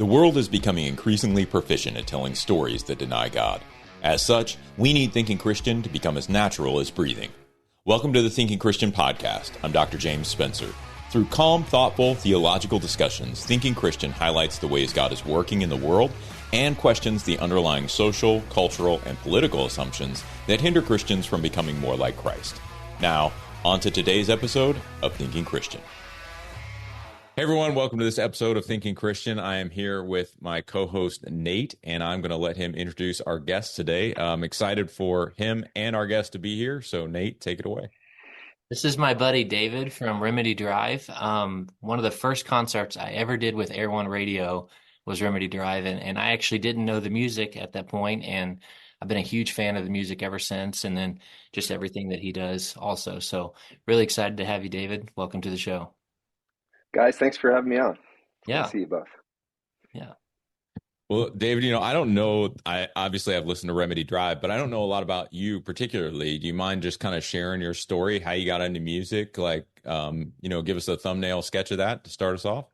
The world is becoming increasingly proficient at telling stories that deny God. As such, we need Thinking Christian to become as natural as breathing. Welcome to the Thinking Christian podcast. I'm Dr. James Spencer. Through calm, thoughtful, theological discussions, Thinking Christian highlights the ways God is working in the world and questions the underlying social, cultural, and political assumptions that hinder Christians from becoming more like Christ. Now, on to today's episode of Thinking Christian. Hey everyone, welcome to this episode of Thinking Christian. I am here with my co-host Nate, and I'm going to let him introduce our guest today. I'm excited for him and our guest to be here. So Nate, take it away. This is my buddy David from Remedy Drive. One of the first concerts I ever did with Air One Radio was Remedy Drive, and I actually didn't know the music at that point, and I've been a huge fan of the music ever since, and then just everything that he does also. So really excited to have you, David. Welcome to the show. Guys, thanks for having me on. Yeah. Good to see you both. Yeah. Well, David, I don't know. I've listened to Remedy Drive, but I don't know a lot about you particularly. Do you mind just kind of sharing your story, how you got into music? Give us a thumbnail sketch of that to start us off.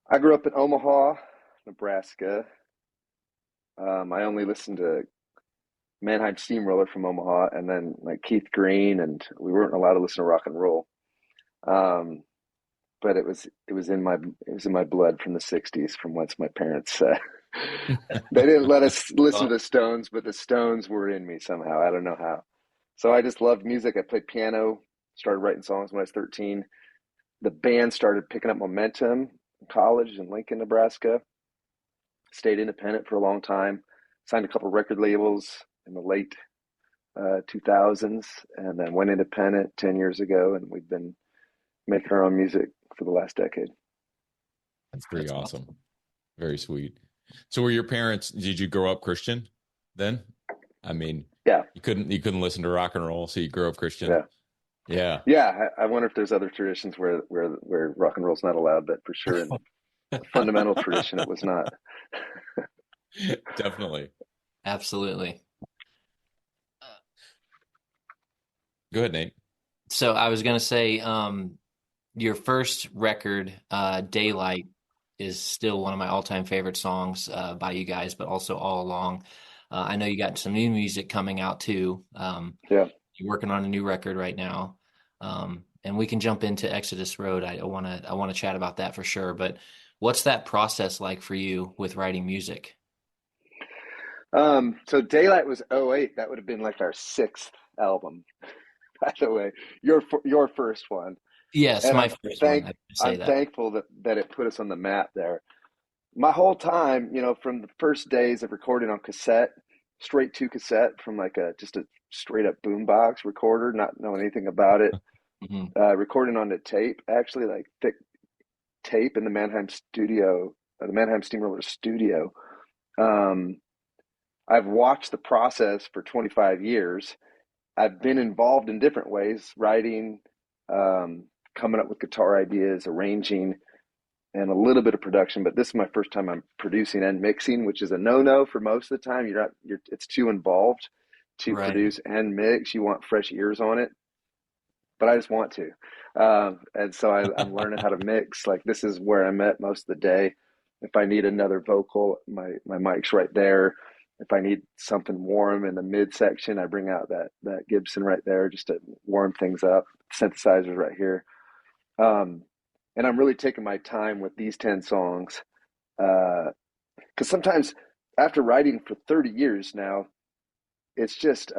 I grew up in Omaha, Nebraska. I only listened to Mannheim Steamroller from Omaha, and then like Keith Green, and we weren't allowed to listen to rock and roll. But it was in my blood from the '60s, from once my parents they didn't let us listen to Stones, but the Stones were in me somehow. I don't know how. So I just loved music. I played piano, started writing songs when I was 13. The band started picking up momentum in college in Lincoln, Nebraska. Stayed independent for a long time. Signed a couple record labels in the late 2000s, and then went independent 10 years ago, and we've been making our own music for the last decade. That's pretty awesome. Very sweet. So were your parents, did you grow up Christian then? I mean, yeah. You couldn't listen to rock and roll, so you grew up Christian. Yeah. I wonder if there's other traditions where rock and roll's not allowed, but for sure in the fundamental tradition it was not. Definitely. Absolutely. Go ahead, Nate. So I was going to say, your first record, Daylight, is still one of my all-time favorite songs by you guys, but also All Along. I know you got some new music coming out too. You're working on a new record right now, and we can jump into Exodus Road. I want to chat about that for sure. But what's that process like for you with writing music? So Daylight was 2008. That would have been like our sixth album, by the way. Your first one. Yes, and my first one. I'm thankful that it put us on the map there. My whole time, from the first days of recording on cassette, straight to cassette from like just a straight up boombox recorder, not knowing anything about it, recording on the tape, actually like thick tape in the Mannheim Steamroller studio. I've watched the process for 25 years. I've been involved in different ways, writing, coming up with guitar ideas, arranging, and a little bit of production. But this is my first time I'm producing and mixing, which is a no-no for most of the time. It's too involved to produce and mix. You want fresh ears on it, but I just want to. And so I'm learning how to mix. Like, this is where I'm at most of the day. If I need another vocal, my mic's right there. If I need something warm in the midsection, I bring out that Gibson right there just to warm things up. Synthesizers right here. And I'm really taking my time with these 10 songs. Because sometimes after writing for 30 years now, it's just,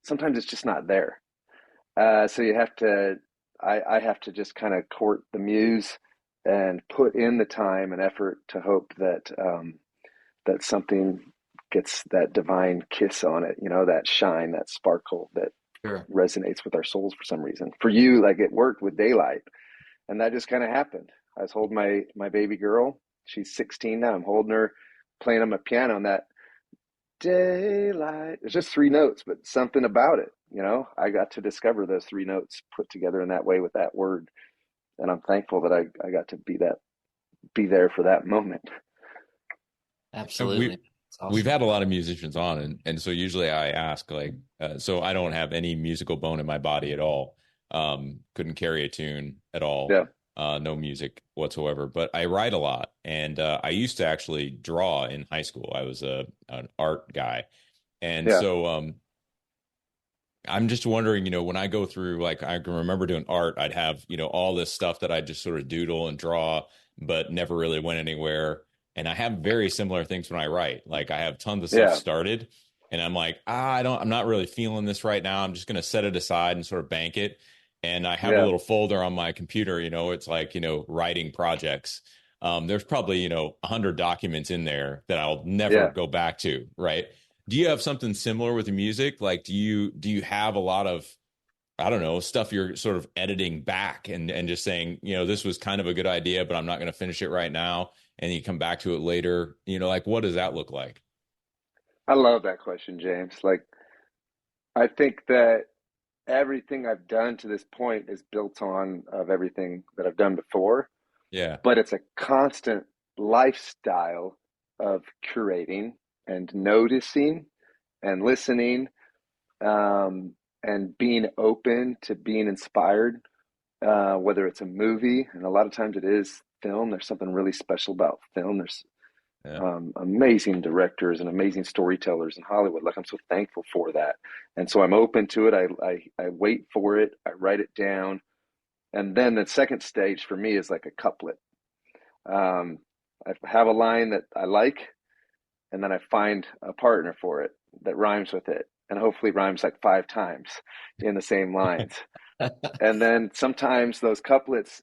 sometimes it's just not there. So you have to, I have to just kind of court the muse and put in the time and effort to hope that, that something gets that divine kiss on it, that shine, that sparkle that resonates with our souls for some reason. For you, like, it worked with Daylight, and that just kind of happened. I was holding my baby girl. She's 16 now. I'm holding her, playing on my piano, and that Daylight, it's just three notes, but something about it, I got to discover those three notes put together in that way with that word. And I'm thankful that I got to be there for that moment. Absolutely. Awesome. We've had a lot of musicians on, and so usually I ask, so I don't have any musical bone in my body at all. Couldn't carry a tune at all. Yeah. no music whatsoever, but I write a lot. And I used to actually draw in high school. I was an art guy. And Yeah, so I'm just wondering, when I go through, like, I can remember doing art, I'd have, all this stuff that I just sort of doodle and draw, but never really went anywhere. And I have very similar things when I write. Like, I have tons of stuff yeah, started, and I'm like, I'm not really feeling this right now. I'm just going to set it aside and sort of bank it. And I have a yeah, little folder on my computer, it's like, writing projects. There's probably, 100 documents in there that I'll never yeah. go back to, right? Do you have something similar with the music? Like, do you have a lot of, I don't know, stuff you're sort of editing back and just saying, this was kind of a good idea, but I'm not going to finish it right now, and you come back to it later? Like, what does that look like? I love that question, James. Like, I think that everything I've done to this point is built on of everything that I've done before, Yeah. but it's a constant lifestyle of curating and noticing and listening, and being open to being inspired, whether it's a movie, and a lot of times it is film. There's something really special about film. There's Yeah. amazing directors and amazing storytellers in Hollywood. Like, I'm so thankful for that, and so I'm open to it. I wait for it. I write it down, and then the second stage for me is like a couplet. Um, I have a line that I like, and then I find a partner for it that rhymes with it, and hopefully rhymes like 5 times in the same lines. And then sometimes those couplets,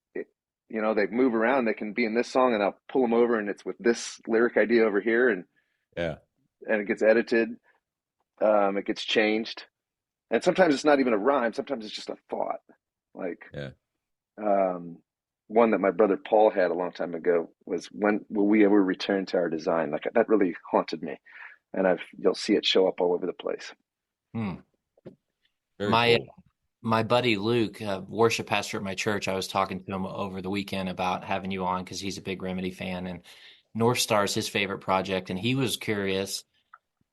they move around. They can be in this song, and I'll pull them over, and it's with this lyric idea over here, and Yeah. it gets edited. It gets changed, and sometimes it's not even a rhyme. Sometimes it's just a thought, like Yeah. um, one that my brother Paul had a long time ago was, "When will we ever return to our design?" Like, that really haunted me, and you'll see it show up all over the place. Hmm. Very My cool. my buddy Luke, worship pastor at my church, I was talking to him over the weekend about having you on because he's a big Remedy fan, and North Star is his favorite project, and he was curious.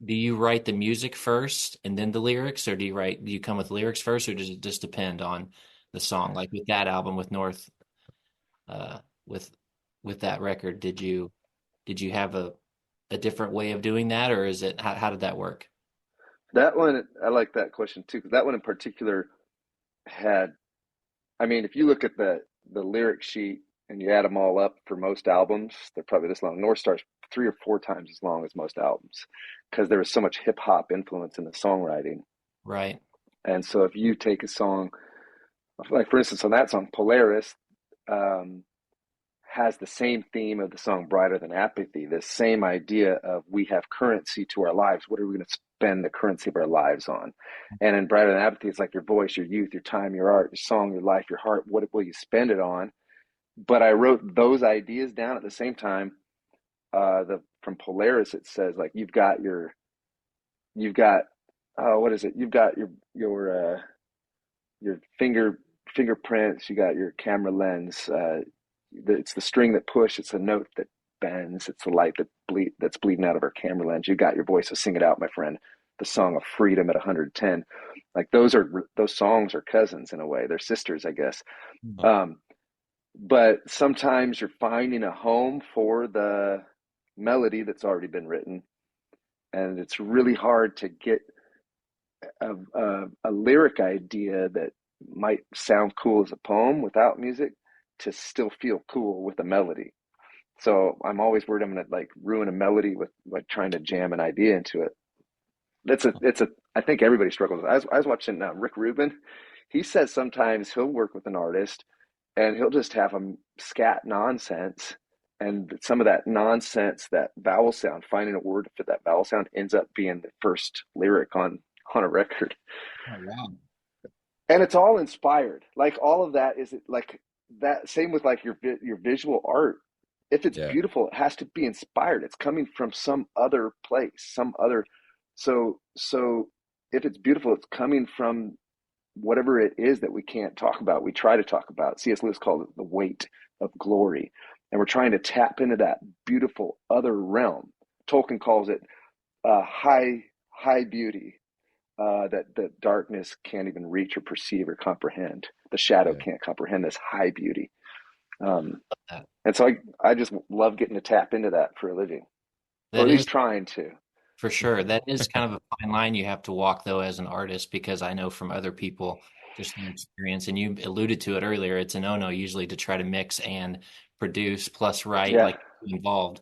Do you write the music first and then the lyrics, or do you come with lyrics first, or does it just depend on the song? Like with that album with North, uh, with with that record, did you have a different way of doing that, or is it how did that work? That one, I like that question too, because that one in particular had, I mean, if you look at the lyric sheet and you add them all up for most albums, they're probably this long. North Star's 3 or 4 times as long as most albums, because there was so much hip hop influence in the songwriting. Right. And so if you take a song, like for instance on that song, Polaris, um, has the same theme of the song Brighter Than Apathy, the same idea of we have currency to our lives. What are we going to spend the currency of our lives on? And in Brighter Than Apathy, it's like your voice, your youth, your time, your art, your song, your life, your heart. What will you spend it on? But I wrote those ideas down at the same time. The From Polaris, it says like you've got what is it? You've got your fingerprints. You got your camera lens. It's the string that push. It's the note that bends. It's the light that's bleeding out of our camera lens. You got your voice, so sing it out, my friend. The song of freedom at 110. Like, those songs are cousins in a way. They're sisters, I guess. Huh. Um, but sometimes you're finding a home for the melody that's already been written, and it's really hard to get a lyric idea that might sound cool as a poem without music to still feel cool with a melody. So I'm always worried I'm going to like ruin a melody with like trying to jam an idea into it. I think everybody struggles with it. I was watching Rick Rubin. He says sometimes he'll work with an artist and he'll just have them scat nonsense. And some of that nonsense, that vowel sound, finding a word to fit that vowel sound ends up being the first lyric on a record. Oh, wow. And it's all inspired. Like, all of that is like that. Same with like your visual art. If it's Yeah. beautiful, it has to be inspired. It's coming from some other place, some other. So if it's beautiful, it's coming from whatever it is that we can't talk about. We try to talk about. C.S. Lewis called it the weight of glory, and we're trying to tap into that beautiful other realm. Tolkien calls it high beauty, that darkness can't even reach or perceive or comprehend. The shadow Yeah. can't comprehend this high beauty. That, And so I just love getting to tap into that for a living, or that at is least trying to. for sure. That is kind of a fine line you have to walk, though, as an artist, because I know from other people, just from experience, and you alluded to it earlier, it's a no-no usually to try to mix and produce plus write, Yeah. like involved.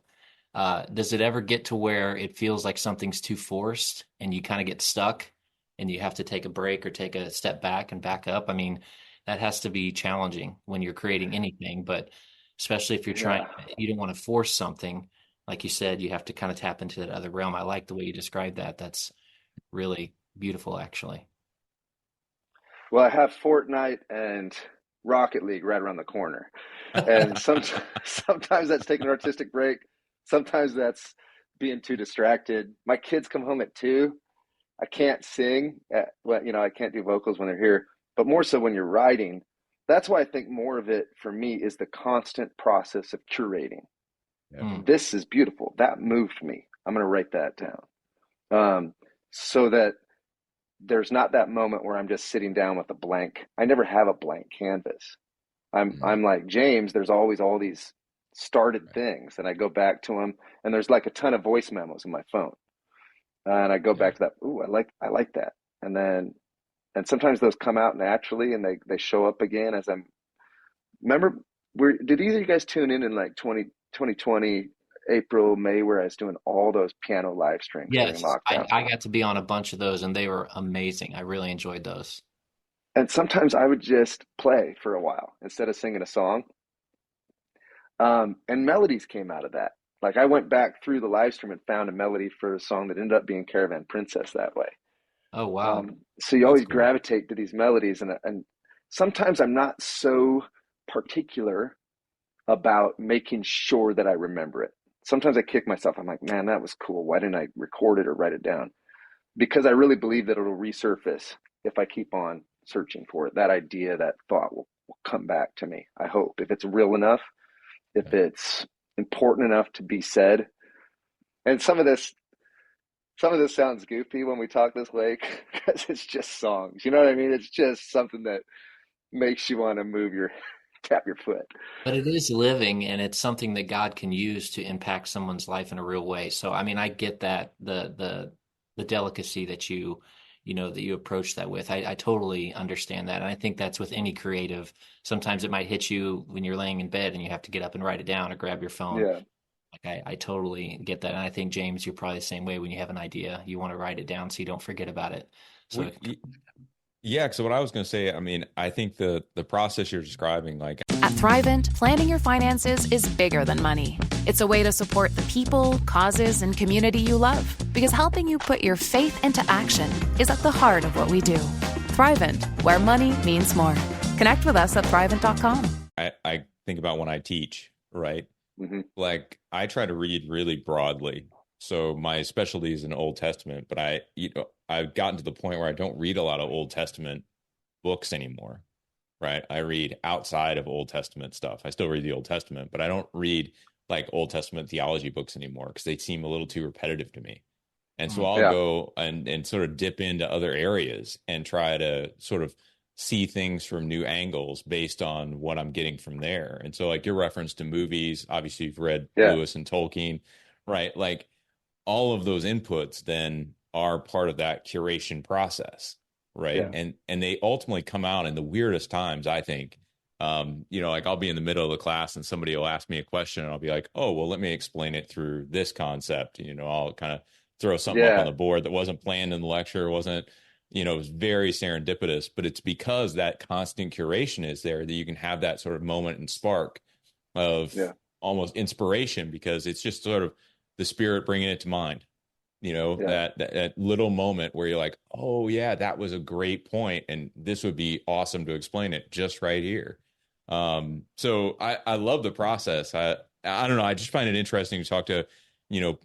Does it ever get to where it feels like something's too forced and you kind of get stuck and you have to take a break or take a step back and back up? I mean, that has to be challenging when you're creating anything, but especially if you're trying, Yeah. you don't want to force something. Like you said, you have to kind of tap into that other realm. I like the way you described that. That's really beautiful, actually. Well, I have Fortnite and Rocket League right around the corner. And sometimes that's taking an artistic break. Sometimes that's being too distracted. My kids come home at 2. I can't sing well, I can't do vocals when they're here, but more so when you're writing. That's why I think more of it for me is the constant process of curating. Yeah. Hmm. This is beautiful. That moved me. I'm going to write that down. So that there's not that moment where I'm just sitting down with a blank. I never have a blank canvas. Mhm. I'm like James. There's always all these started things, and I go back to them. And there's like a ton of voice memos in my phone, and I go Yeah. back to that. Ooh, I like that. And sometimes those come out naturally, and they show up again as I'm. Remember, did either of you guys tune in like 2020 April, May, where I was doing all those piano live streams during Yes, lockdown? I got to be on a bunch of those and they were amazing. I really enjoyed those. And sometimes I would just play for a while instead of singing a song. And melodies came out of that. Like I went back through the live stream and found a melody for a song that ended up being Caravan Princess that way. Oh, wow. So you That's always cool. gravitate to these melodies, and sometimes I'm not so particular about making sure that I remember it. Sometimes I kick myself. I'm like, man, that was cool. Why didn't I record it or write it down? Because I really believe that it'll resurface if I keep on searching for it. That idea, that thought will come back to me. I hope if it's real enough, if Yeah. it's important enough to be said. And some of this sounds goofy when we talk this way because it's just songs. You know what I mean? It's just something that makes you want to tap your foot. But it is living and it's something that God can use to impact someone's life in a real way. So I mean, I get that the delicacy that that you approach that with. I totally understand that. And I think that's with any creative. Sometimes it might hit you when you're laying in bed and you have to get up and write it down or grab your phone. Yeah, Like I totally get that. And I think James, you're probably the same way when you have an idea, you want to write it down so you don't forget about it. So We, yeah, so what I was going to say, I mean, I think the process you're describing, like, At Thrivent, planning your finances is bigger than money. It's a way to support the people, causes, and community you love. Because helping you put your faith into action is at the heart of what we do. Thrivent, where money means more. Connect with us at thrivent.com. I think about when I teach, right? hmm Like, I try to read really broadly. So my specialty is in Old Testament, but I've gotten to the point where I don't read a lot of Old Testament books anymore, right? I read outside of Old Testament stuff. I still read the Old Testament, but I don't read like Old Testament theology books anymore because they seem a little too repetitive to me. And so I'll yeah, go and sort of dip into other areas and try to sort of see things from new angles based on what I'm getting from there. And so like your reference to movies, obviously you've read yeah, Lewis and Tolkien, right? Like all of those inputs then are part of that curation process, right? yeah, And they ultimately come out in the weirdest times, I think. Like I'll be in the middle of the class and somebody will ask me a question and I'll be like, oh, well, let me explain it through this concept. I'll kind of throw something up on yeah, the board that wasn't planned in the lecture, wasn't, it was very serendipitous, but it's because that constant curation is there that you can have that sort of moment and spark of yeah, almost inspiration because it's just sort of the spirit bringing it to mind. yeah, That little moment where you're like, oh yeah, that was a great point, and this would be awesome to explain it just right here. So I love the process. I don't know. I just find it interesting to talk to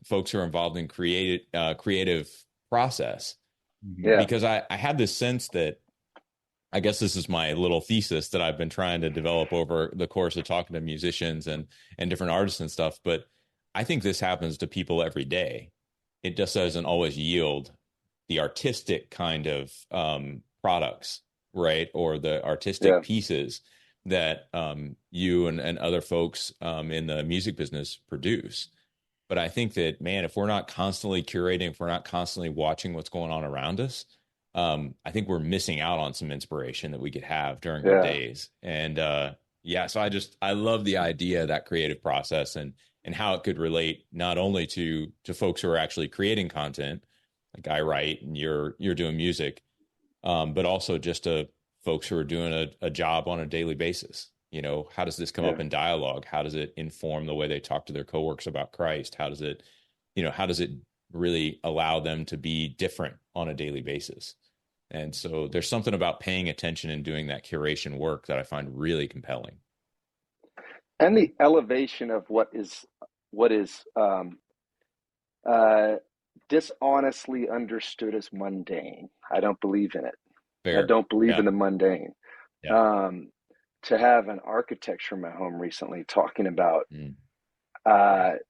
folks who are involved in creative process Mhm. yeah, because I had this sense that I guess this is my little thesis that I've been trying to develop over the course of talking to musicians and different artists and stuff. But I think this happens to people every day. It just doesn't always yield the artistic kind of products, right? Or the artistic yeah, pieces that you and other folks in the music business produce. But I think that, man, if we're not constantly curating, if we're not constantly watching what's going on around us, I think we're missing out on some inspiration that we could have during our days. And so I love the idea of that creative process and how it could relate not only to folks who are actually creating content, like I write and you're doing music, but also just to folks who are doing a job on a daily basis. You know, how does this come up in dialogue? How does it inform the way they talk to their coworkers about Christ? How does it really allow them to be different on a daily basis? And so there's something about paying attention and doing that curation work that I find really compelling. And the elevation of what is dishonestly understood as mundane. I don't believe in it. Fair. I don't believe in the mundane. Yeah. To have an architecture in my home recently talking about like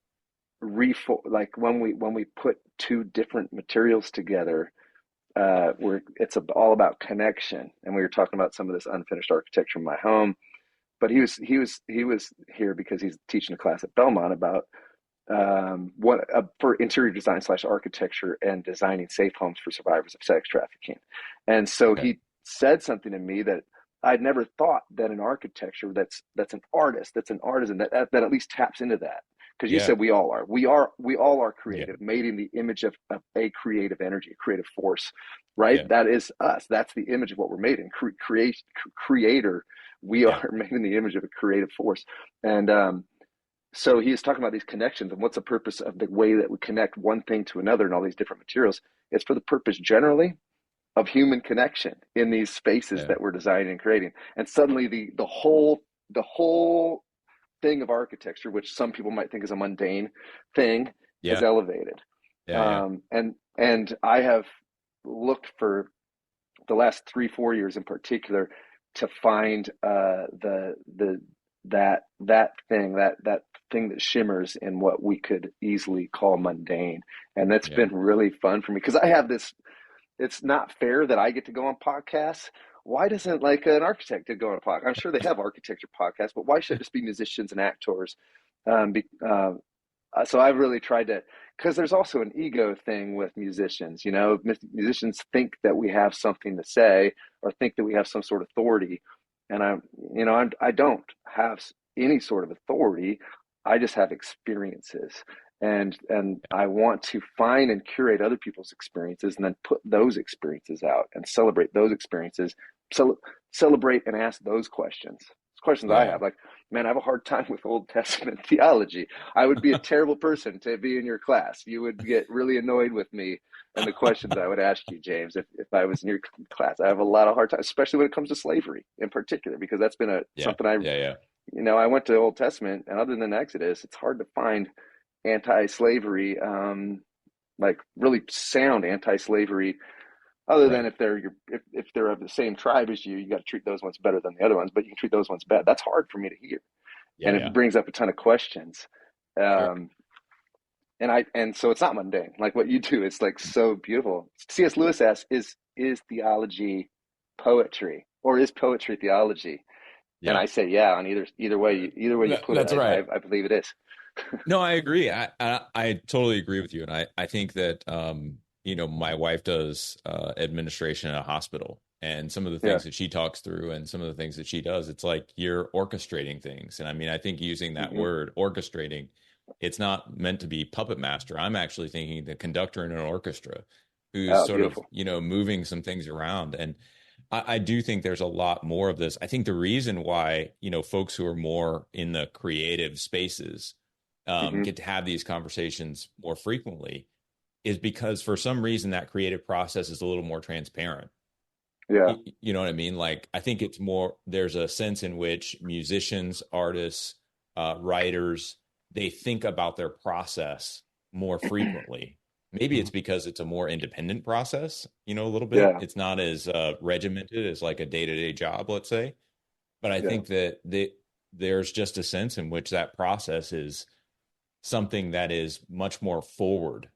when we put two different materials together, it's all about connection. And we were talking about some of this unfinished architecture in my home, but he was here because he's teaching a class at Belmont about for interior design / architecture and designing safe homes for survivors of sex trafficking. And so he said something to me that I'd never thought, that an architecture that's an artist, that's an artisan, that at least taps into that. Because you said we all are creative, made in the image of a creative energy, a creative force, right? Yeah. That is us. That's the image of what we're made in. Creator. We are made in the image of a creative force. And so he is talking about these connections and what's the purpose of the way that we connect one thing to another and all these different materials. It's for the purpose generally of human connection in these spaces that we're designing and creating. And suddenly the whole thing of architecture, which some people might think is a mundane thing, is elevated. And I have looked for the last 3-4 years in particular to find that thing that shimmers in what we could easily call mundane. And that's been really fun for me, because I have this. It's not fair that I get to go on podcasts. Why doesn't like an architect go on a podcast? I'm sure they have architecture podcasts, but why should it just be musicians and actors? So I've really tried to, because there's also an ego thing with musicians. You know, musicians think that we have something to say or think that we have some sort of authority, and I don't have any sort of authority. I just have experiences. And I want to find and curate other people's experiences and then put those experiences out and celebrate those experiences, celebrate and ask those questions. Questions I have, like, man, I have a hard time with Old Testament theology. I would be a terrible person to be in your class. You would get really annoyed with me and the questions I would ask you, James, if I was in your class. I have a lot of hard time, especially when it comes to slavery in particular, because that's been something I went to Old Testament, and other than Exodus, it's hard to find anti-slavery, like really sound anti-slavery, other than if they're of the same tribe as you, you got to treat those ones better than the other ones, but you can treat those ones bad. That's hard for me to hear. It brings up a ton of questions. And so it's not mundane. Like what you do, it's like so beautiful. C.S. Lewis asks, is theology poetry, or is poetry theology? Yeah. And I say, on either way you put it, I believe it is. No, I agree. I totally agree with you. And I think that, my wife does administration in a hospital, and some of the things that she talks through and some of the things that she does, it's like you're orchestrating things. And I mean, I think using that word orchestrating, it's not meant to be puppet master. I'm actually thinking the conductor in an orchestra who's sort of, moving some things around. And I do think there's a lot more of this. I think the reason why, folks who are more in the creative spaces get to have these conversations more frequently is because for some reason that creative process is a little more transparent. Yeah. You know what I mean? Like, I think it's more, there's a sense in which musicians, artists, writers, they think about their process more frequently. Maybe it's because it's a more independent process, a little bit. Yeah. It's not as regimented as like a day-to-day job, let's say. But I think that there's just a sense in which that process is something that is much more forward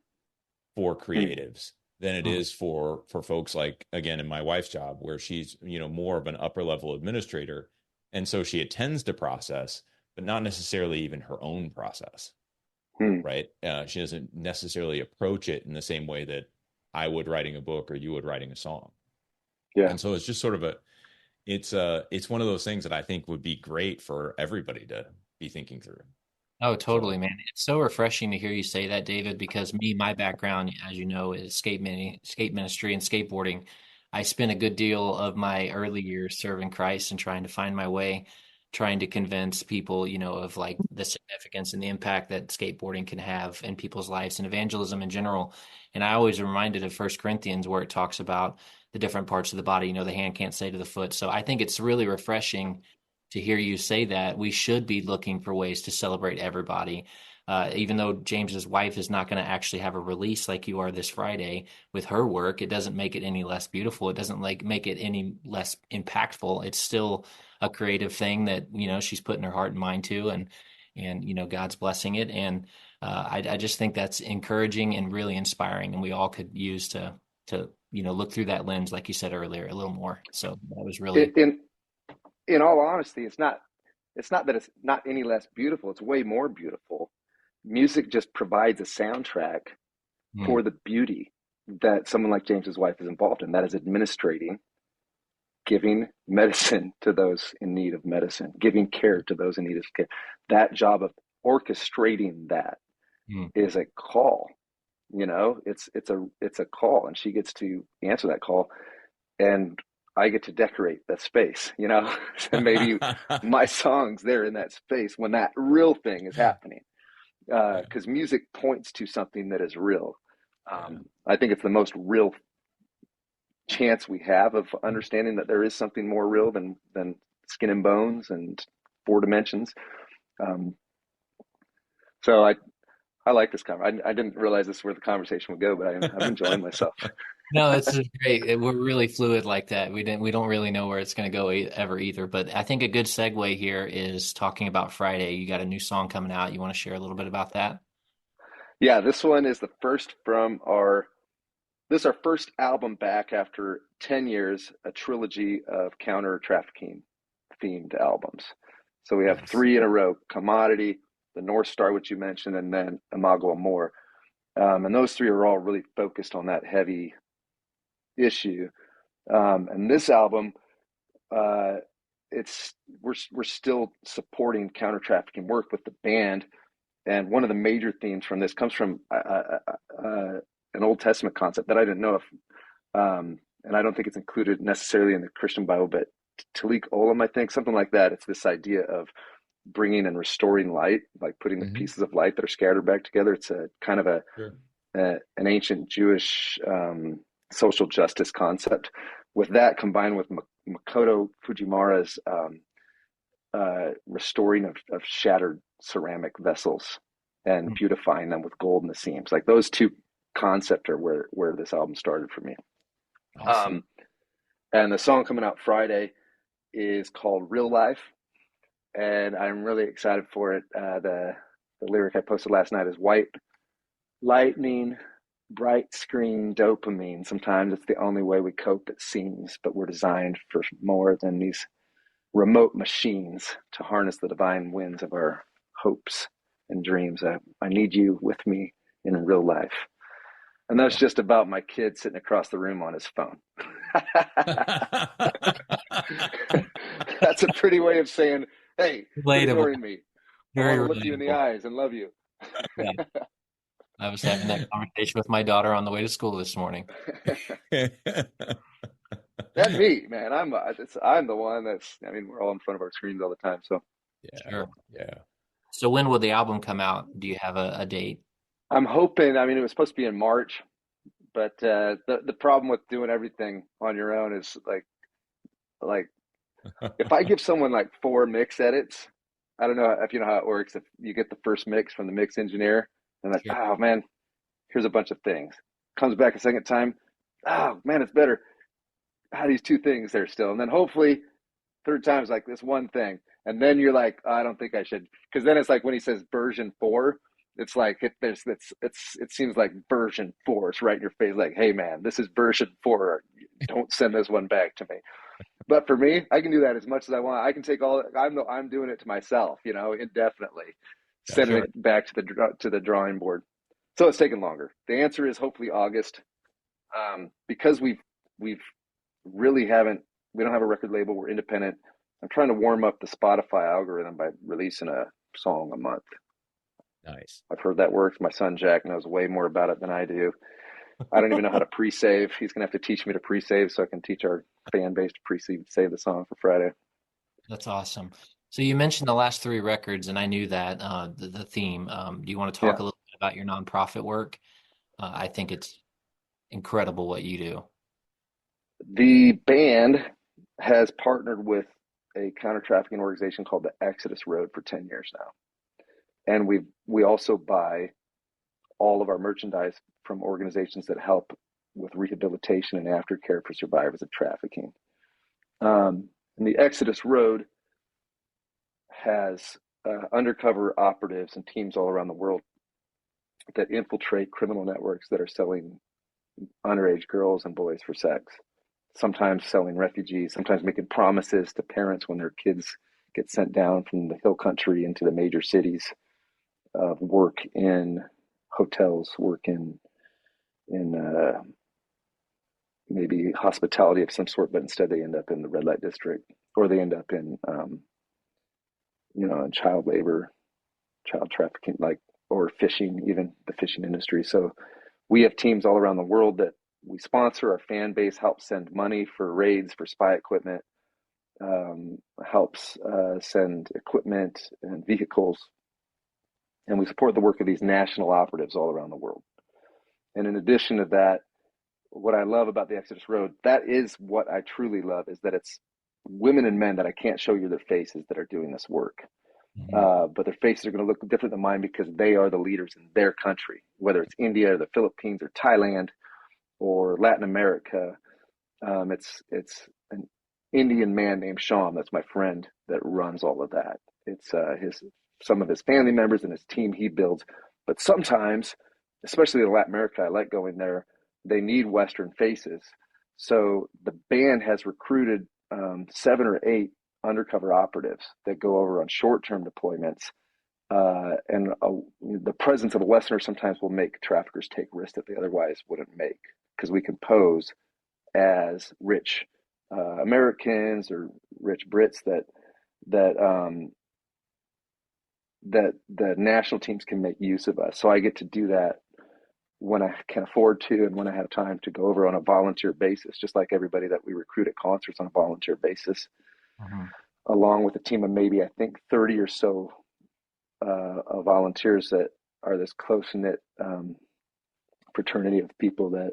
for creatives than it is for folks like, again, in my wife's job, where she's, more of an upper level administrator. And so she attends to process, but not necessarily even her own process, right? She doesn't necessarily approach it in the same way that I would writing a book or you would writing a song. Yeah. And so it's just sort of it's one of those things that I think would be great for everybody to be thinking through. Oh, totally, man. It's so refreshing to hear you say that, David, because my background, as you know, is skate ministry and skateboarding. I spent a good deal of my early years serving Christ and trying to find my way, trying to convince people, of like the significance and the impact that skateboarding can have in people's lives and evangelism in general. And I always reminded of First Corinthians where it talks about the different parts of the body, the hand can't say to the foot. So I think it's really refreshing to hear you say that. We should be looking for ways to celebrate everybody. Even though James's wife is not going to actually have a release like you are this Friday with her work, it doesn't make it any less beautiful. It doesn't make it any less impactful. It's still a creative thing that, she's putting her heart and mind to, and God's blessing it. And I just think that's encouraging and really inspiring. And we all could use to look through that lens, like you said earlier, a little more. So that was really in all honesty, it's not that it's not any less beautiful. It's way more beautiful. Music just provides a soundtrack for the beauty that someone like James's wife is involved in. That is administrating, giving medicine to those in need of medicine, giving care to those in need of care. That job of orchestrating that is a call. It's a call, and she gets to answer that call, and I get to decorate that space, and maybe my song's there in that space when that real thing is happening. Because music points to something that is real. I think it's the most real chance we have of understanding that there is something more real than skin and bones and 4 dimensions. So I like this conversation. I didn't realize this is where the conversation would go, but I'm enjoying myself. No, this is great. We're really fluid like that. We don't really know where it's going to go ever either. But I think a good segue here is talking about Friday. You got a new song coming out. You want to share a little bit about that? Yeah, this one is the first from our first album back after 10 years, a trilogy of counter trafficking themed albums. So we have 3 in a row: Commodity, the North Star, which you mentioned, and then Imago Amor. And those 3 are all really focused on that heavy issue. And this album, we're still supporting counter trafficking work with the band. And one of the major themes from this comes from an Old Testament concept that I didn't know if, and I don't think it's included necessarily in the Christian Bible, but Talik Olam, I think, something like that. It's this idea of bringing and restoring light, like putting the pieces of light that are scattered back together. It's a kind of an ancient Jewish social justice concept. With that combined with Makoto Fujimura's restoring of shattered ceramic vessels and beautifying them with gold in the seams, like those 2 concepts are where this album started for me. Awesome. And the song coming out Friday is called Real Life, and I'm really excited for it. The lyric I posted last night is white lightning, bright screen, dopamine. Sometimes it's the only way we cope, it seems, but we're designed for more than these remote machines to harness the divine winds of our hopes and dreams. I need you with me in real life. And that's just about my kid sitting across the room on his phone. That's a pretty way of saying, hey, quit ignoring me. I want to look you in the eyes and love you. Yeah. I was having that conversation with my daughter on the way to school this morning. That's me, man. I'm the one we're all in front of our screens all the time. So sure. Yeah. So when will the album come out? Do you have a date? I'm hoping, it was supposed to be in March, but the problem with doing everything on your own is like if I give someone like 4 mix edits, I don't know if you know how it works. If you get the first mix from the mix engineer and like, oh man, here's a bunch of things. Comes back a second time, oh man, it's better. These 2 things there still. And then hopefully third time's like this one thing. And then you're like, oh, I don't think I should. Because then it's like when he says version 4, it's like it seems like version 4. It's right in your face, like, hey man, this is version 4. Don't send this one back to me. But for me, I can do that as much as I want. I can take all. I'm doing it to myself, indefinitely, sending Sure. it back to the drawing board. So it's taken longer. The answer is hopefully August, because we've really haven't. We don't have a record label. We're independent. I'm trying to warm up the Spotify algorithm by releasing a song a month. Nice. I've heard that works. My son Jack knows way more about it than I do. I don't even know how to pre-save. He's gonna have to teach me to pre-save so I can teach our fan base to pre-save the song for Friday. That's awesome. So you mentioned the last three records, and I knew that the theme. Do you want to talk Yeah. a little bit about your nonprofit work? I think it's incredible what you do. The band has partnered with a counter-trafficking organization called the Exodus Road for 10 years now. And we also buy all of our merchandise from organizations that help with rehabilitation and aftercare for survivors of trafficking. And the Exodus Road has undercover operatives and teams all around the world that infiltrate criminal networks that are selling underage girls and boys for sex, sometimes selling refugees, sometimes making promises to parents when their kids get sent down from the hill country into the major cities, work in hotels, work in maybe hospitality of some sort, but instead they end up in the red light district, or they end up in in child labor, child trafficking, or fishing, even the fishing industry. So we have teams all around the world that we sponsor. Our fan base helps send money for raids, for spy equipment, helps send equipment and vehicles. And we support the work of these national operatives all around the world. And in addition to that, what I love about the Exodus Road, that is what I truly love, is that it's women and men that I can't show you their faces that are doing this work. But their faces are going to look different than mine because they are the leaders in their country, whether it's India or the Philippines or Thailand or Latin America. It's an Indian man named Sean, that's my friend, that runs all of that. It's some of his family members and his team he builds. But sometimes, especially in Latin America, I like going there, they need Western faces. So the band has recruited 7 or 8 undercover operatives that go over on short-term deployments. The presence of a Westerner sometimes will make traffickers take risks that they otherwise wouldn't make, because we can pose as rich Americans or rich Brits that the national teams can make use of us. So I get to do that when I can afford to and when I have time to go over on a volunteer basis, just like everybody that we recruit at concerts on a volunteer basis, along with a team of maybe, I think, 30 or so of volunteers that are this close-knit fraternity of people that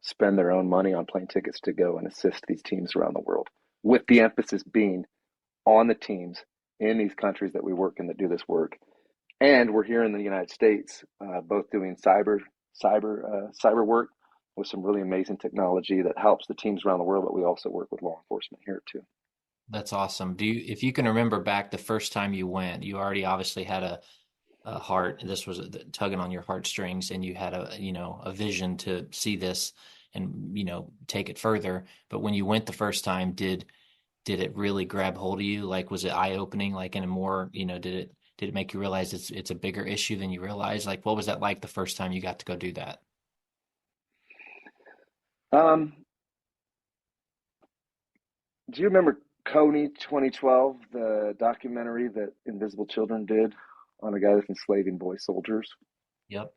spend their own money on plane tickets to go and assist these teams around the world, with the emphasis being on the teams in these countries that we work in that do this work. And we're here in the United States, both doing cyber work with some really amazing technology that helps the teams around the world, but we also work with law enforcement here too. That's awesome. If you can remember back the first time you went, you already obviously had a heart. This was tugging on your heartstrings, and you had a vision to see this and, take it further. But when you went the first time, did it really grab hold of you? Like, was it eye opening? Like, in a more, did it make you realize it's a bigger issue than you realized? Like, what was that like the first time you got to go do that? Do you remember Coney 2012, the documentary that Invisible Children did on a guy that's enslaving boy soldiers? Yep.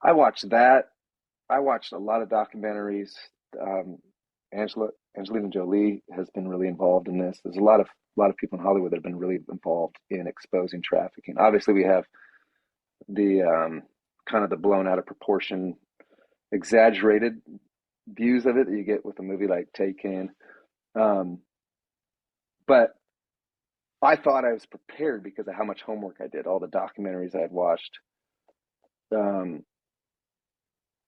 I watched that. I watched a lot of documentaries. Angelina Jolie has been really involved in this. There's a lot of people in Hollywood that have been really involved in exposing trafficking. Obviously, we have the kind of the blown out of proportion, exaggerated views of it that you get with a movie like Taken. But I thought I was prepared because of how much homework I did, all the documentaries I had watched.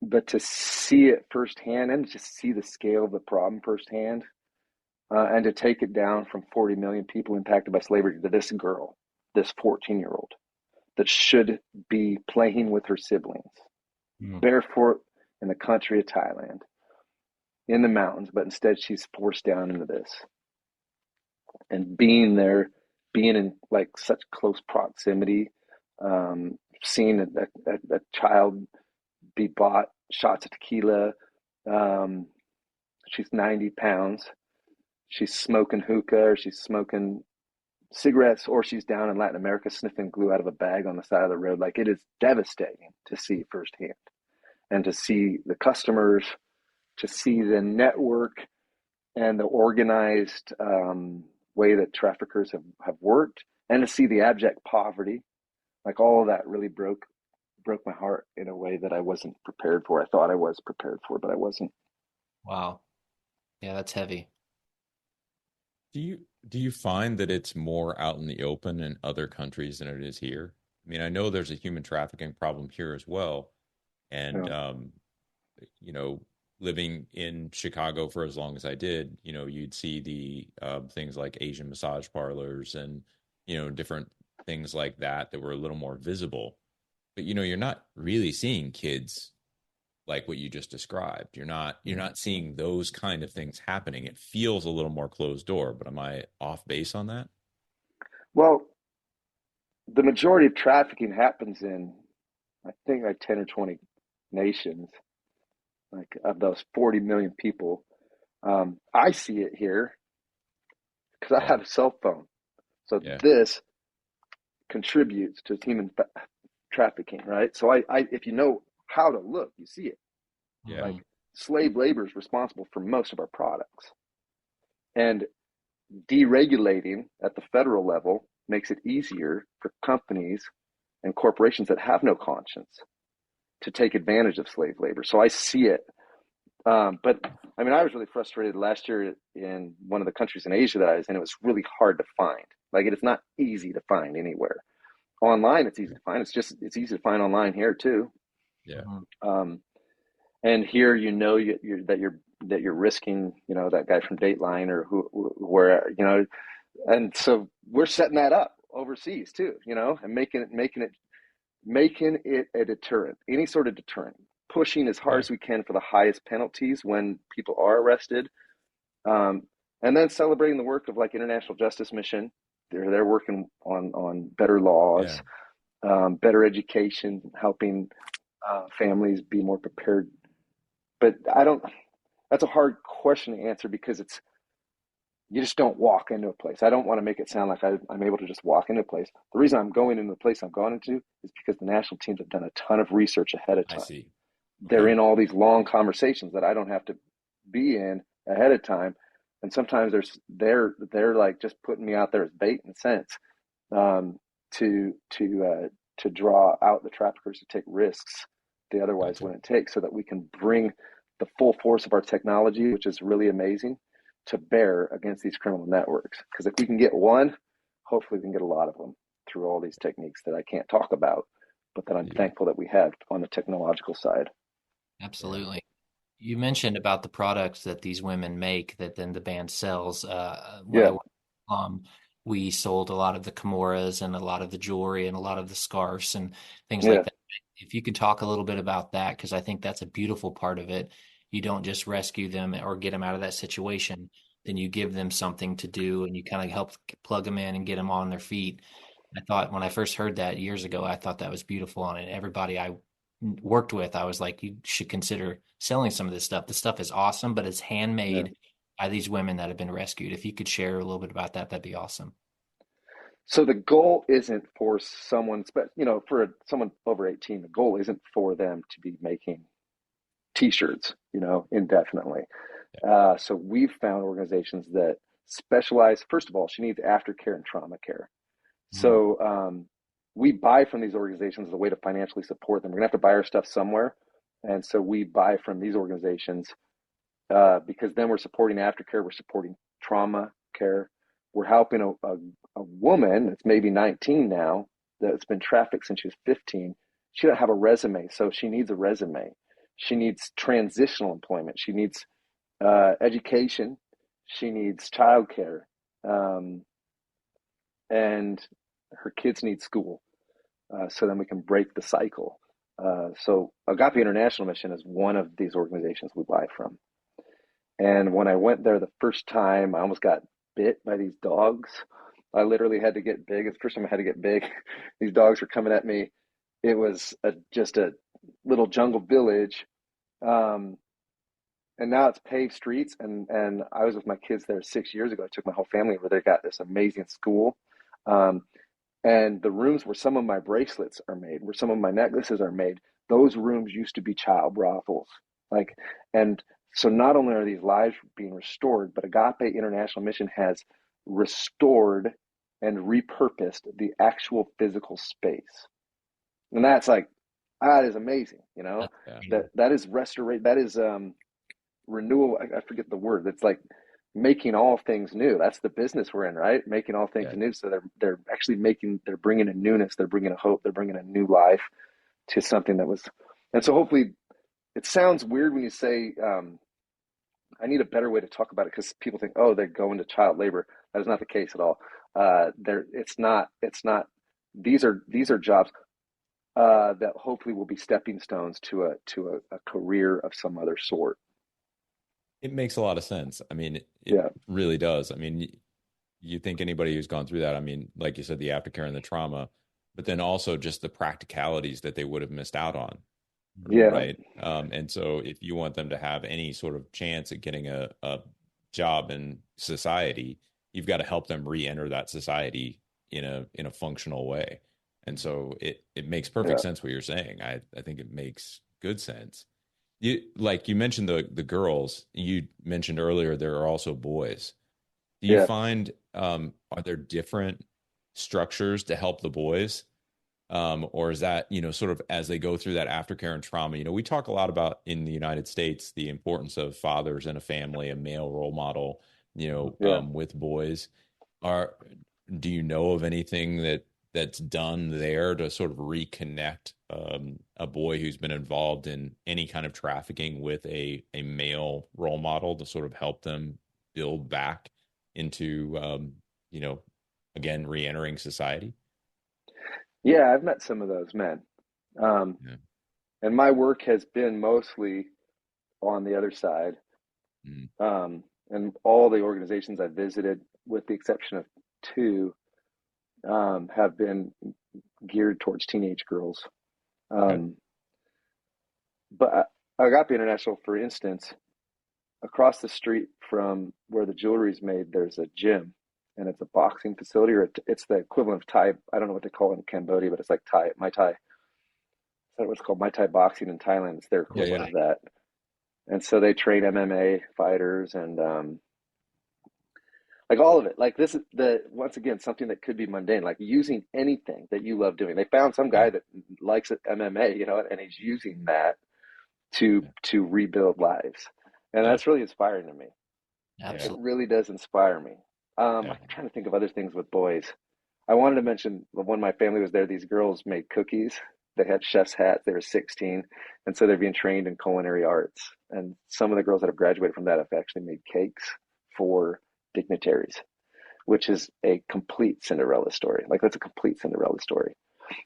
But to see it firsthand and to see the scale of the problem firsthand, and to take it down from 40 million people impacted by slavery to this girl, this 14-year-old, that should be playing with her siblings, barefoot in the country of Thailand, in the mountains, but instead she's forced down into this. And being there, being in like such close proximity, seeing a child be bought shots of tequila. She's 90 pounds. She's smoking hookah, or she's smoking cigarettes, or she's down in Latin America sniffing glue out of a bag on the side of the road. Like, it is devastating to see firsthand, and to see the customers, to see the network and the organized way that traffickers have worked, and to see the abject poverty. Like, all of that really broke my heart in a way that I wasn't prepared for. I thought I was prepared for, but I wasn't. Wow. Yeah, that's heavy. Do you find that it's more out in the open in other countries than it is here? I mean, I know there's a human trafficking problem here as well, and Yeah. you know, living in Chicago for as long as I did, you know, you'd see the things like Asian massage parlors and, you know, different things like that that were a little more visible. But you know, you're not really seeing kids like what you just described. You're not seeing those kind of things happening. It feels a little more closed door, but am I off base on that? Well, the majority of trafficking happens in, I think, like 10 or 20 nations. Like, of those 40 million people, I see it here because I Yeah. have a cell phone. So Yeah. this contributes to human trafficking, right? So I if you know how to look, you see it. Yeah. Like, slave labor is responsible for most of our products. And deregulating at the federal level makes it easier for companies and corporations that have no conscience to take advantage of slave labor. So I see it. But I mean, I was really frustrated last year in one of the countries in Asia that I was in. It was really hard to find. Like, it is not easy to find anywhere. Online, it's easy to find. It's easy to find online here too. Yeah. And here, you know, that you're risking, you know, that guy from Dateline or where, you know, and so we're setting that up overseas too, you know, and making it a deterrent, any sort of deterrent, pushing as hard as we can for the highest penalties when people are arrested, and then celebrating the work of, like, International Justice Mission. They're working on better laws, better education, helping families be more prepared. But that's a hard question to answer because you just don't walk into a place. I don't want to make it sound like I'm able to just walk into a place. The reason I'm going into the place I'm going into is because the national teams have done a ton of research ahead of I time. see. They're in all these long conversations that I don't have to be in ahead of time. And sometimes they're like just putting me out there as bait in a sense, to draw out the traffickers to take risks they otherwise Gotcha. wouldn't take, so that we can bring the full force of our technology, which is really amazing, to bear against these criminal networks. Because if we can get one, hopefully we can get a lot of them through all these techniques that I can't talk about, but that I'm thankful that we have on the technological side. Absolutely. You mentioned about the products that these women make that then the band sells. When I Yeah, went to we sold a lot of the kimoras and a lot of the jewelry and a lot of the scarves and things yeah. like that. If you could talk a little bit about that, because I think that's a beautiful part of it. You don't just rescue them or get them out of that situation, then you give them something to do and you kind of help plug them in and get them on their feet. I thought when I first heard that years ago, I thought that was beautiful. And everybody I worked with, I was like, you should consider selling some of this stuff. The stuff is awesome, but it's Yeah. handmade by these women that have been rescued. If you could share a little bit about that, that'd be awesome. So the goal isn't for someone, for someone over 18, the goal isn't for them to be making T-shirts, indefinitely. So we've found organizations that specialize. First of all, she needs aftercare and trauma care. Mhm. So we buy from these organizations as a way to financially support them. We're gonna have to buy our stuff somewhere, and so we buy from these organizations because then we're supporting aftercare, we're supporting trauma care, we're helping a woman that's maybe 19 now that's been trafficked since she was 15. She doesn't have a resume, so she needs a resume. She needs transitional employment. She needs education. She needs childcare, and her kids need school. So then we can break the cycle. So Agape International Mission is one of these organizations we buy from. And when I went there the first time, I almost got bit by these dogs. I literally had to get big. It's the first time I had to get big. These dogs were coming at me. It was just a little jungle village. Um, and now it's paved streets. And I was with my kids there 6 years ago. I took my whole family over there, got this amazing school. Um, and the rooms where some of my bracelets are made, where some of my necklaces are made, those rooms used to be child brothels. Like, and so not only are these lives being restored, but Agape International Mission has restored and repurposed the actual physical space. And that's like, that is amazing, you know. Yeah. That is restoration, that is renewal. I forget the word. It's like making all things new. That's the business we're in, right? Making all things new. So they're actually they're bringing a newness, they're bringing a hope, they're bringing a new life to something that was. And so hopefully, it sounds weird when you say, I need a better way to talk about it, because people think, oh, they're going to child labor. That is not the case at all. It's not. These are jobs that hopefully will be stepping stones to a career of some other sort. It makes a lot of sense. I mean, it Yeah. really does. I mean, you think anybody who's gone through that, I mean, like you said, the aftercare and the trauma, but then also just the practicalities that they would have missed out on. Yeah. Right. And so if you want them to have any sort of chance at getting a job in society, you've got to help them re-enter that society in a functional way. And so it makes perfect sense what you're saying. I think it makes good sense. You mentioned the girls. You mentioned earlier there are also boys. Do you find are there different structures to help the boys? Or is that, sort of as they go through that aftercare and trauma, we talk a lot about in the United States, the importance of fathers in a family, a male role model, with boys. Do you know of anything that's done there to sort of reconnect a boy who's been involved in any kind of trafficking with a male role model to sort of help them build back into, again, re-entering society? Yeah, I've met some of those men. And my work has been mostly on the other side. And all the organizations I've visited, with the exception of two, have been geared towards teenage girls. But Agape International, for instance, across the street from where the jewelry is made, there's a gym, and it's a boxing facility, or it's the equivalent of Thai. I don't know what they call it in Cambodia, but it's like Thai, Muay Thai. Is that what's called Muay Thai boxing in Thailand? It's their equivalent of that. And so they train MMA fighters and like all of it. Like this is once again, something that could be mundane, like using anything that you love doing. They found some guy that likes MMA, and he's using that to rebuild lives. And that's really inspiring to me. Absolutely. It really does inspire me. I'm trying to think of other things with boys. I wanted to mention when my family was there, these girls made cookies. They had chef's hats. They were 16. And so they're being trained in culinary arts. And some of the girls that have graduated from that have actually made cakes for dignitaries, which is a complete Cinderella story. Like, that's a complete Cinderella story.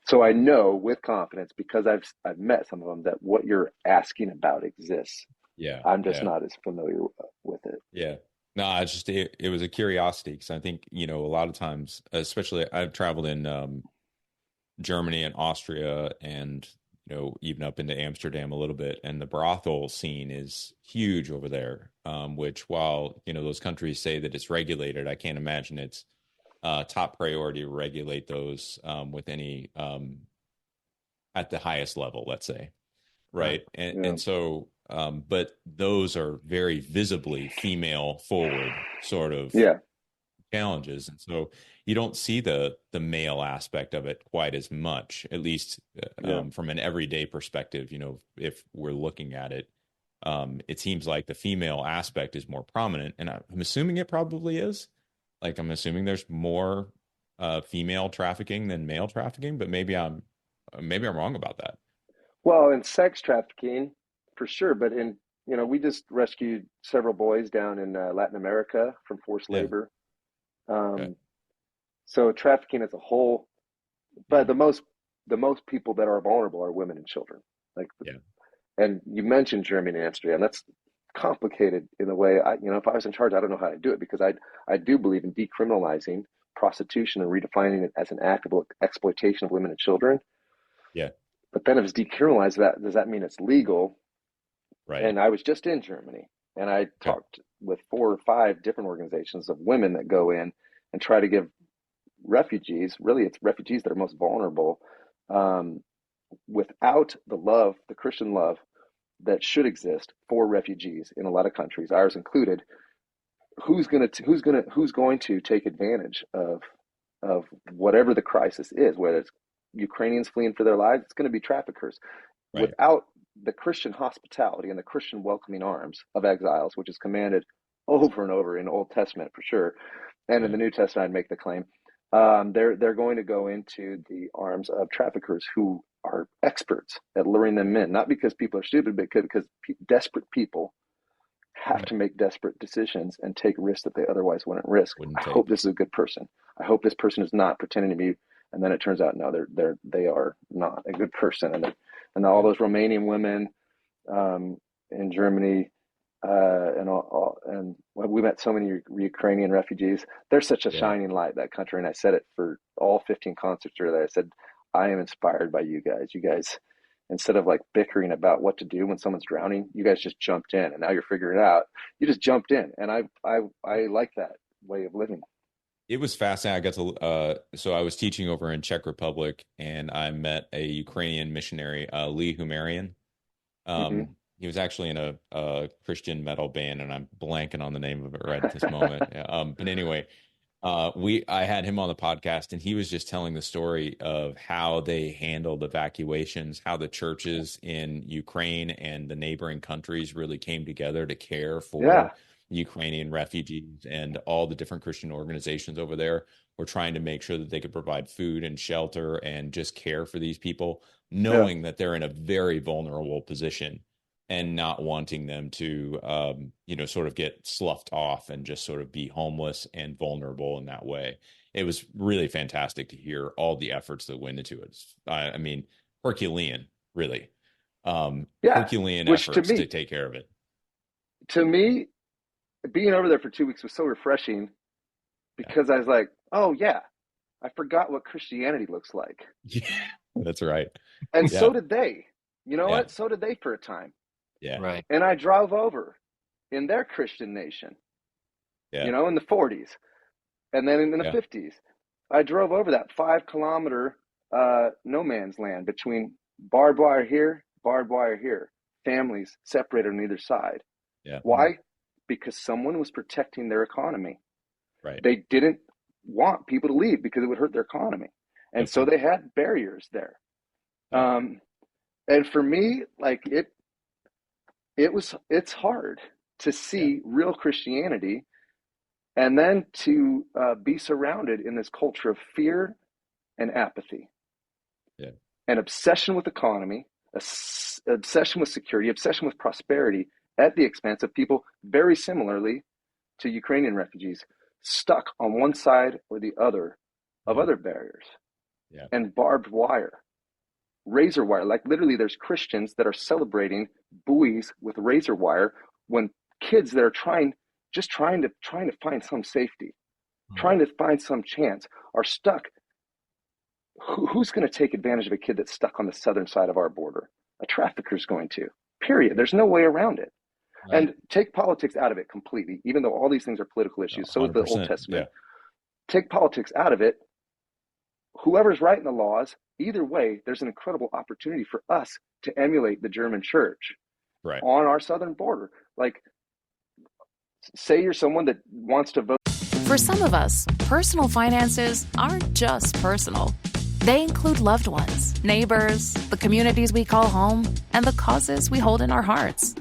So I know with confidence, because I've met some of them, that what you're asking about exists. Yeah. I'm just not as familiar with it. Yeah. No, it's just, it was a curiosity, because I think, a lot of times, especially I've traveled in Germany and Austria and, even up into Amsterdam a little bit. And the brothel scene is huge over there, which while, those countries say that it's regulated, I can't imagine it's top priority to regulate those with any at the highest level, let's say. Right. And so, but those are very visibly female forward sort of challenges. And so you don't see the male aspect of it quite as much, at least from an everyday perspective. If we're looking at it, it seems like the female aspect is more prominent, and I'm assuming it probably is. Like, I'm assuming there's more female trafficking than male trafficking, but maybe I'm wrong about that. Well, in sex trafficking, for sure, but we just rescued several boys down in Latin America from forced labor. So trafficking as a whole, but the most people that are vulnerable are women and children. And you mentioned Germany and Amsterdam. That's complicated in the way if I was in charge, I don't know how to do it, because I do believe in decriminalizing prostitution and redefining it as an act of exploitation of women and children. Yeah. But then if it's decriminalized, does that mean it's legal? Right. And I was just in Germany, and I talked with 4 or 5 different organizations of women that go in and try to give refugees, really it's refugees that are most vulnerable, without the love, the Christian love that should exist for refugees in a lot of countries, ours included. Who's going to take advantage of whatever the crisis is, whether it's Ukrainians fleeing for their lives, it's going to be traffickers. Right. Without the Christian hospitality and the Christian welcoming arms of exiles, which is commanded over and over in the Old Testament for sure, and in the New Testament, I'd make the claim, they're going to go into the arms of traffickers who are experts at luring them in, not because people are stupid, but because desperate people have to make desperate decisions and take risks that they otherwise wouldn't risk. I hope this is a good person. I hope this person is not pretending to be, and then it turns out no, they are not a good person. And all those Romanian women in Germany, and we met so many Ukrainian refugees. They're such a shining light, that country. And I said it for all 15 concerts there. I said, I am inspired by you guys. You guys, instead of like bickering about what to do when someone's drowning, you guys just jumped in, and now you're figuring it out. You just jumped in, and I like that way of living. It was fascinating. I got to so I was teaching over in Czech Republic, and I met a Ukrainian missionary, Lee Humarian. He was actually in a Christian metal band, and I'm blanking on the name of it right at this moment. But anyway, I had him on the podcast, and he was just telling the story of how they handled evacuations, how the churches in Ukraine and the neighboring countries really came together to care for Ukrainian refugees, and all the different Christian organizations over there were trying to make sure that they could provide food and shelter and just care for these people, knowing that they're in a very vulnerable position, and not wanting them to, sort of get sloughed off and just sort of be homeless and vulnerable in that way. It was really fantastic to hear all the efforts that went into it. I mean, Herculean, really. Herculean efforts to take care of it. To me, being over there for 2 weeks was so refreshing, because I was like, oh yeah, I forgot what Christianity looks like. Yeah, that's right. And so did they. You know what? So did they for a time. Yeah. Right. And I drove over in their Christian nation, in the 40s. And then in the 50s, I drove over that 5-kilometer no man's land between barbed wire here, families separated on either side. Yeah. Why? Because someone was protecting their economy. Right. They didn't want people to leave because it would hurt their economy. And so they had barriers there. And for me, like it's hard to see real Christianity, and then to be surrounded in this culture of fear and apathy, and obsession with economy, obsession with security, obsession with prosperity at the expense of people very similarly to Ukrainian refugees, stuck on one side or the other of other barriers, and barbed wire, razor wire. Like literally there's Christians that are celebrating buoys with razor wire, when kids that are trying to find some safety, trying to find some chance, are stuck. Who's going to take advantage of a kid that's stuck on the southern side of our border? A trafficker's going to, period. There's no way around it. Right. And take politics out of it completely, even though all these things are political issues. So is the Old Testament. Take politics out of it. Whoever's writing the laws, either way, there's an incredible opportunity for us to emulate the German church on our southern border. Like, say you're someone that wants to vote. For some of us, personal finances aren't just personal. They include loved ones, neighbors, the communities we call home, and the causes we hold in our hearts.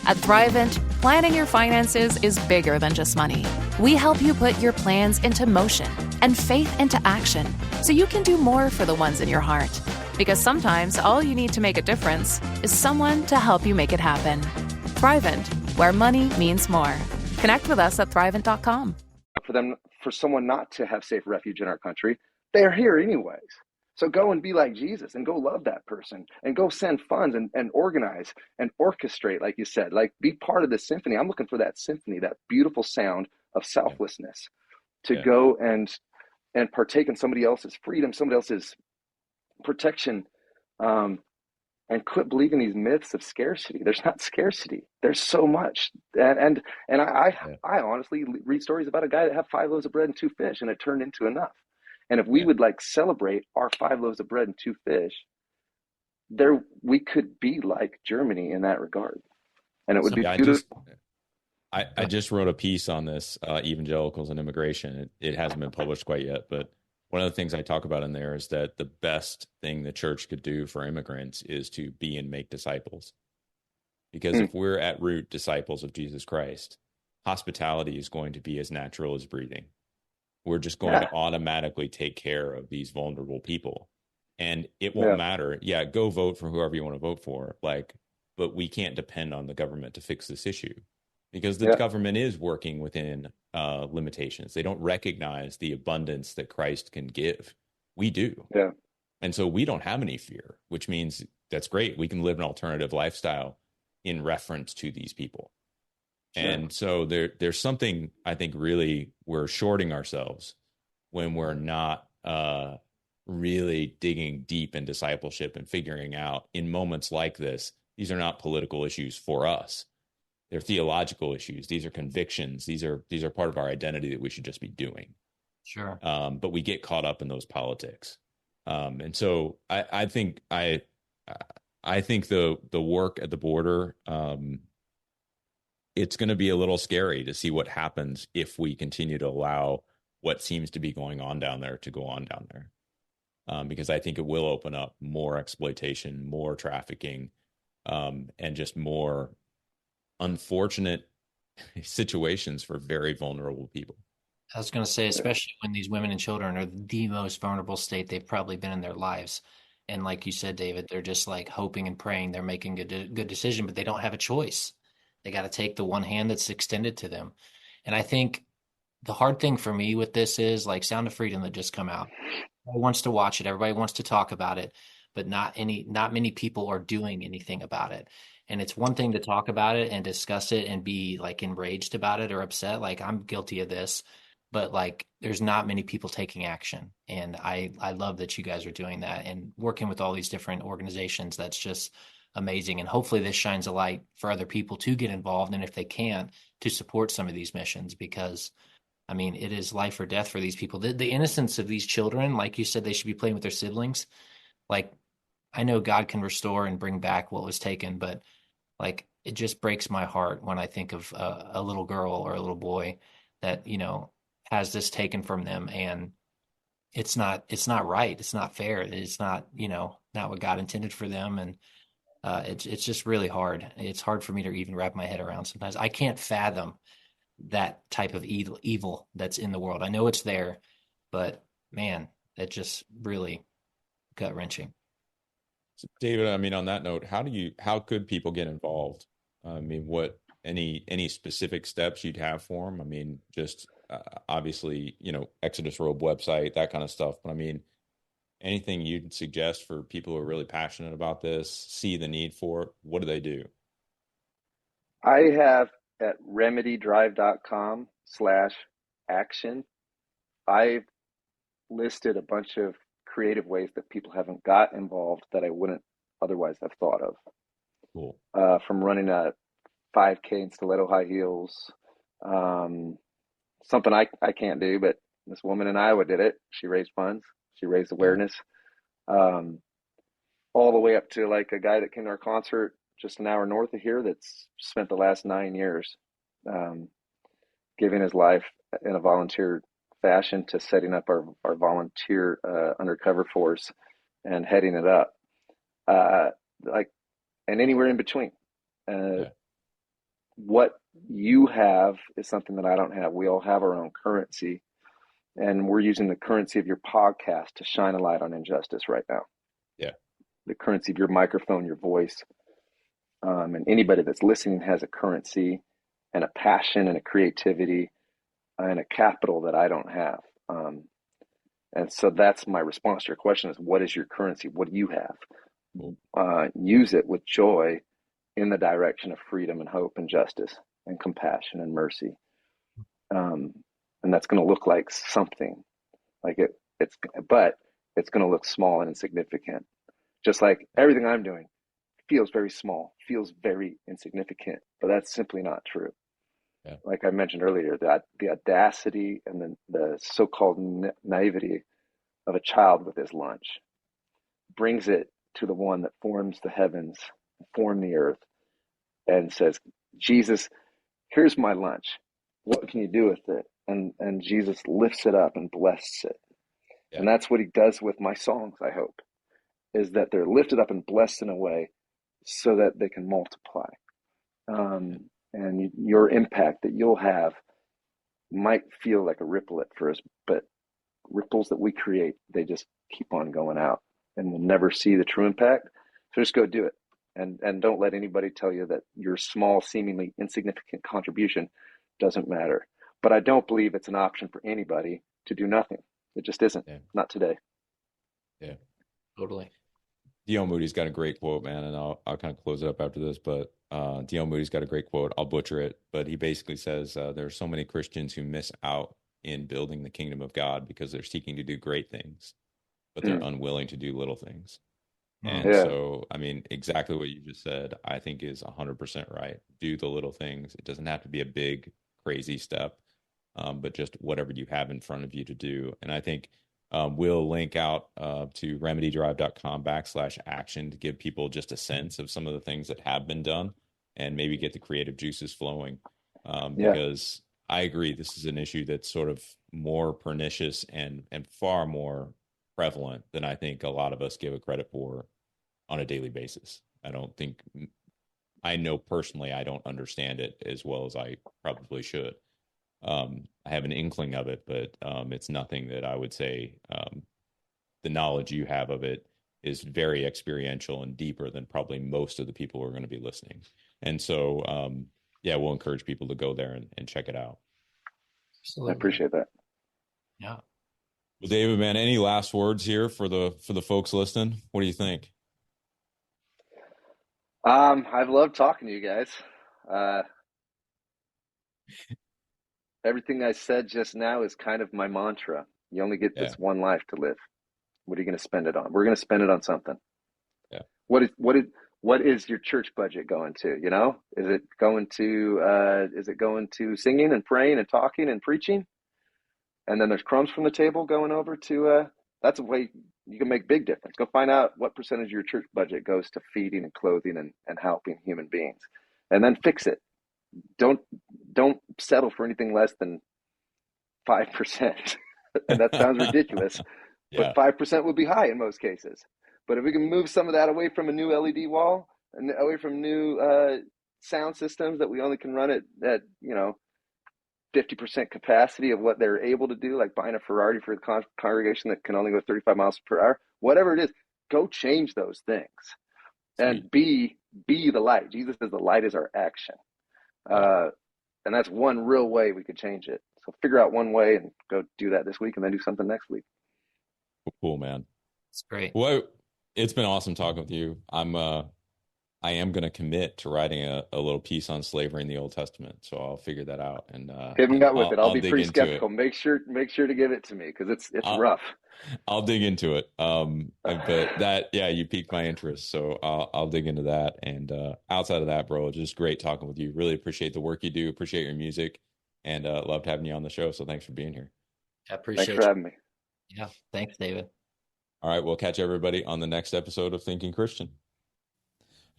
At Thrivent, planning your finances is bigger than just money. We help you put your plans into motion and faith into action, so you can do more for the ones in your heart. Because sometimes all you need to make a difference is someone to help you make it happen. Thrivent, where money means more. Connect with us at Thrivent.com. For someone not to have safe refuge in our country, they're here anyways. So go and be like Jesus and go love that person and go send funds and organize and orchestrate, like you said, like be part of the symphony. I'm looking for that symphony, that beautiful sound of Yeah. selflessness to Yeah. go and partake in somebody else's freedom, somebody else's protection, and quit believing these myths of scarcity. There's not scarcity. There's so much. Yeah. I honestly read stories about a guy that had 5 loaves of bread and 2 fish and it turned into enough. And if we Yeah. would like celebrate our 5 loaves of bread and 2 fish, there we could be like Germany in that regard. And it would So be Yeah. beautiful. I just wrote a piece on this, evangelicals and immigration. It hasn't been published quite yet, but one of the things I talk about in there is that the best thing the church could do for immigrants is to be and make disciples. Because Mm, if we're at root disciples of Jesus Christ, hospitality is going to be as natural as breathing. We're just going yeah, to automatically take care of these vulnerable people. And it won't yeah, matter. Yeah, go vote for whoever you want to vote for. Like, but we can't depend on the government to fix this issue because the yeah, government is working within limitations. They don't recognize the abundance that Christ can give. We do. yeah, And so we don't have any fear, which means that's great. We can live an alternative lifestyle in reference to these people. sure. And so there's something I think really we're shorting ourselves when we're not really digging deep in discipleship and figuring out in moments like this, these are not political issues for us. They're theological issues. These are convictions. These are part of our identity that we should just be doing. sure. But we get caught up in those politics. And so I think the work at the border, it's going to be a little scary to see what happens if we continue to allow what seems to be going on down there to go on down there. Because I think it will open up more exploitation, more trafficking, and just more unfortunate situations for very vulnerable people. I was going to say, especially when these women and children are the most vulnerable state they've probably been in their lives. And like you said, David, they're just like hoping and praying they're making a good decision, but they don't have a choice. They got to take the one hand that's extended to them. And I think the hard thing for me with this is like Sound of Freedom that just come out. Everybody wants to watch it. Everybody wants to talk about it, but not many people are doing anything about it. And it's one thing to talk about it and discuss it and be like enraged about it or upset. Like I'm guilty of this, but like there's not many people taking action. And I love that you guys are doing that and working with all these different organizations. That's just amazing. And hopefully this shines a light for other people to get involved. And if they can, to support some of these missions, because I mean, it is life or death for these people. The innocence of these children, like you said, they should be playing with their siblings. Like, I know God can restore and bring back what was taken, but like, it just breaks my heart when I think of a little girl or a little boy that, has this taken from them. And it's not right. It's not fair. It's not, not what God intended for them. And it's just really hard. It's hard for me to even wrap my head around sometimes. I can't fathom that type of evil that's in the world. I know it's there, but man, that just really gut wrenching. So David, I mean, on that note, how could people get involved? I mean, what any specific steps you'd have for them? I mean, just obviously, Exodus Robe website, that kind of stuff. But I mean, anything you'd suggest for people who are really passionate about this, see the need for it? What do they do? I have at remedydrive.com/action. I've listed a bunch of creative ways that people haven't got involved that I wouldn't otherwise have thought of. Cool. From running a 5K in stiletto high heels, something I can't do, but this woman in Iowa did it. She raised funds. She raised Yeah. awareness. All the way up to like a guy that came to our concert just an hour north of here that's spent the last 9 years giving his life in a volunteer fashion to setting up our volunteer undercover force and heading it up. Like, and anywhere in between. Yeah. What you have is something that I don't have. We all have our own currency, and we're using the currency of your podcast to shine a light on injustice right now. Yeah. The currency of your microphone, your voice, and anybody that's listening has a currency and a passion and a creativity and a capital that I don't have. And so that's my response to your question is, what is your currency? What do you have? Use it with joy in the direction of freedom and hope and justice and compassion and mercy. And that's going to look like something like but it's going to look small and insignificant. Just like everything I'm doing feels very small, feels very insignificant, but that's simply not true. Yeah. Like I mentioned earlier, that the audacity and the so-called naivety of a child with his lunch brings it to the one that forms the heavens, formed the earth, and says, Jesus, here's my lunch. What can you do with it? And Jesus lifts it up and blesses it. Yeah. And that's what he does with my songs, I hope, is that they're lifted up and blessed in a way so that they can multiply. And your impact that you'll have might feel like a ripple at first, but ripples that we create, they just keep on going out, and we'll never see the true impact. So just go do it. And don't let anybody tell you that your small, seemingly insignificant contribution doesn't matter. But I don't believe it's an option for anybody to do nothing. It just isn't. Yeah. Not today. Yeah. Totally. D.L. Moody's got a great quote, man, and I'll kind of close it up after this, but D.L. Moody's got a great quote. I'll butcher it, but he basically says there are so many Christians who miss out in building the kingdom of God because they're seeking to do great things, but they're unwilling to do little things. And so, I mean, exactly what you just said, I think is 100% right. Do the little things. It doesn't have to be a big, crazy step, but just whatever you have in front of you to do. And I think we'll link out to remedydrive.com/action to give people just a sense of some of the things that have been done and maybe get the creative juices flowing. Because I agree, this is an issue that's sort of more pernicious and far more prevalent than I think a lot of us give it credit for on a daily basis. I know personally I don't understand it as well as I probably should. I have an inkling of it, but it's nothing that I would say the knowledge you have of it is very experiential and deeper than probably most of the people who are going to be listening. And so, we'll encourage people to go there and check it out. Absolutely. I appreciate that. Yeah. Well, David, man, any last words here for the folks listening? What do you think? I've loved talking to you guys. Everything I said just now is kind of my mantra. You only get this one life to live. What are you going to spend it on? We're going to spend it on something. Yeah. What is your church budget going to? You know, is it going to singing and praying and talking and preaching? And then there's crumbs from the table going over to that's a way you can make big difference. Go find out what percentage of your church budget goes to feeding and clothing and helping human beings, and then fix it. Don't settle for anything less than 5%. And that sounds ridiculous, but 5% would be high in most cases. But if we can move some of that away from a new LED wall and away from new sound systems that we only can run at 50% capacity of what they're able to do, like buying a Ferrari for the congregation that can only go 35 miles per hour, whatever it is, go change those things. Sweet. And be the light. Jesus says the light is our action. And that's one real way we could change it. So figure out one way and go do that this week and then do something next week. Cool, man. It's great. Well, it's been awesome talking with you. I am going to commit to writing a little piece on slavery in the Old Testament. So I'll figure that out. And hit me up with it. I'll be pretty skeptical. Make sure to give it to me because it's rough. I'll dig into it. But that, you piqued my interest. So I'll dig into that. And outside of that, bro, just great talking with you. Really appreciate the work you do. Appreciate your music, and loved having you on the show. So thanks for being here. I appreciate Thanks for having me. Yeah. Thanks, David. All right. We'll catch everybody on the next episode of Thinking Christian.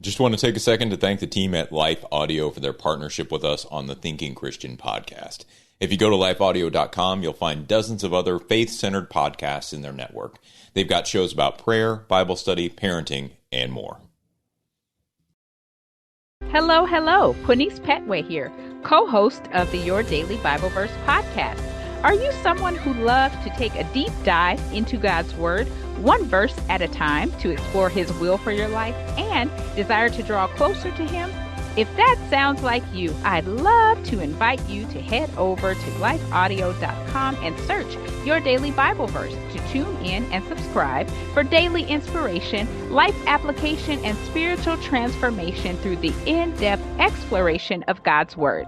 Just want to take a second to thank the team at Life Audio for their partnership with us on the Thinking Christian podcast. If you go to lifeaudio.com, you'll find dozens of other faith-centered podcasts in their network. They've got shows about prayer, Bible study, parenting, and more. Hello. Quinice Petway here, co-host of the Your Daily Bible Verse podcast. Are you someone who loves to take a deep dive into God's Word, one verse at a time, to explore His will for your life and desire to draw closer to Him? If that sounds like you, I'd love to invite you to head over to lifeaudio.com and search Your Daily Bible Verse to tune in and subscribe for daily inspiration, life application, and spiritual transformation through the in-depth exploration of God's Word.